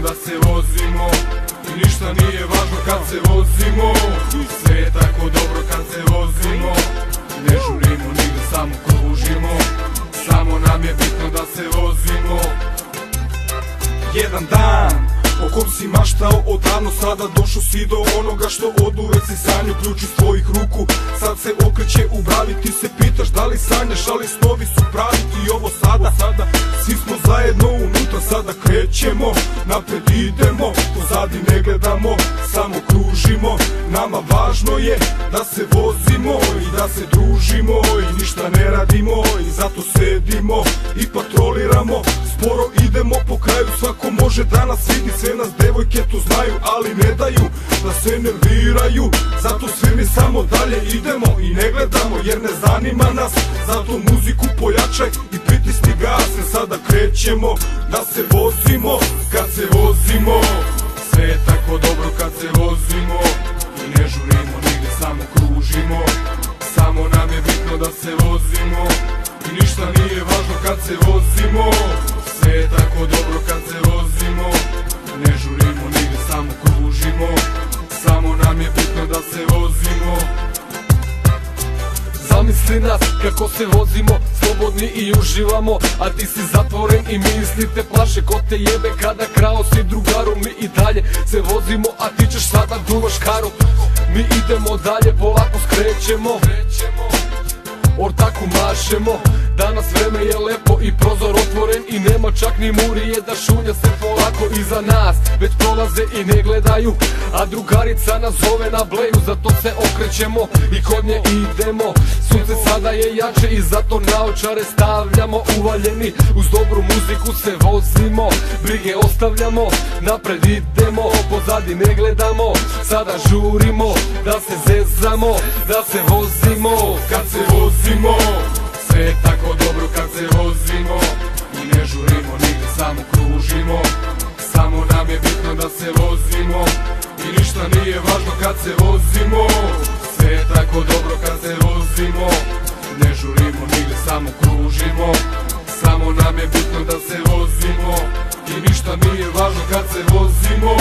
da se vozimo i ništa nije važno kad se vozimo. Sve je tako dobro kad se vozimo, ne žurimo nigde, samo kružimo. Samo nam je bitno da se vozimo. Jedan dan o kom si maštao odavno, sada došao si do onoga što oduvek si sanjao. Ključ iz tvojih ruku sad se okreće u bravi, ti se pitaš da li sanjaš, ali snovi su pravi. Ti ovo sada, svi smo zajedno unutra, sada krećemo, napred idemo, pozadi ne gledamo, samo kružimo. Nama važno je da se vozimo i da se družimo i ništa ne radimo i zato sedimo i patroliramo. Sporo idemo po kraju, svako može da nas vidi, sve nas devojke to znaju, ali ne daju da se nerviraju. Zato svi mi samo dalje idemo i ne gledamo jer ne zanima nas. Zato muziku pojačaj i pritisni gas, sada krećemo da se vozimo. Kad se vozimo, sve je tako dobro kad se vozimo i ne žurimo nigde, samo kružimo. Samo nam je bitno da se vozimo i ništa nije važno kad se vozimo. Sve je tako dobro kad se vozimo, ne žurimo nigde, samo kružimo. Samo nam je bitno da se vozimo. Zamisli nas kako se vozimo, slobodni i uživamo, a ti si zatvoren i misli te plaše. Ko te jebe kada krao si drugaru, mi i dalje se vozimo, a ti ćeš sada duvaš karu. Mi idemo dalje, polako skrećemo, ortaku mašemo. Danas vreme je lepo i prozor otvoren i nema čak ni murije da šunja se polako iza nas. Već prolaze i ne gledaju, a drugarica nas zove na bleju, zato se okrećemo i kod nje idemo. Sunce sada je jače i zato naočare stavljamo, uvaljeni uz dobru muziku se vozimo. Brige ostavljamo, napred idemo, pozadi ne gledamo, sada žurimo da se zezamo, da se vozimo. Kad se vozimo, sve je tako dobro kad se vozimo i ne žurimo nigde, samo kružimo. Samo nam je bitno da se vozimo i ništa nije važno kad se vozimo. Sve je tako dobro kad se vozimo, ne žurimo nigde, samo kružimo. Samo nam je bitno da se vozimo i ništa nije važno kad se vozimo.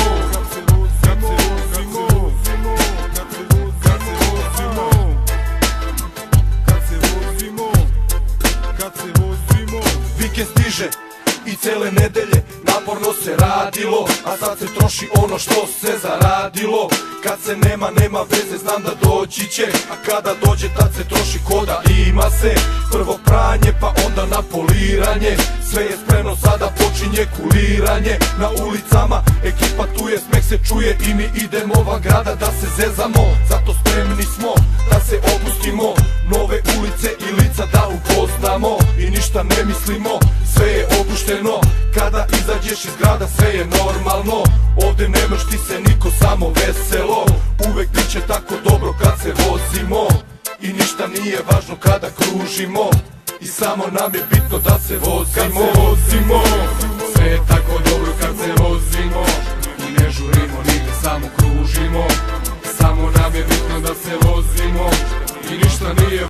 Vikend stiže i cele nedelje naporno se radilo, a sad se troši ono što se zaradilo. Kad se nema veze, znam da doći će, a kada dođe tad se troši koda ima se. Prvo pranje pa onda na poliranje, sve je spremno, sada počinje kuliranje. Na ulicama ekipa tu je, smeh se čuje i mi idemo van grada da se zezamo. Zato spremni smo da se opustimo, nove ulice i lica da upoznamo i ništa ne mislimo, sve je opušteno. Kada izađeš iz grada sve je normalno, ovde ne mršti se niko, samo veselo. Uvek bit će tako dobro kad se vozimo i ništa nije važno kada kružimo. I samo nam je bitno da se vozimo. Kad se vozimo, sve je tako dobro kad se vozimo i ne žurimo nigde, samo kružimo.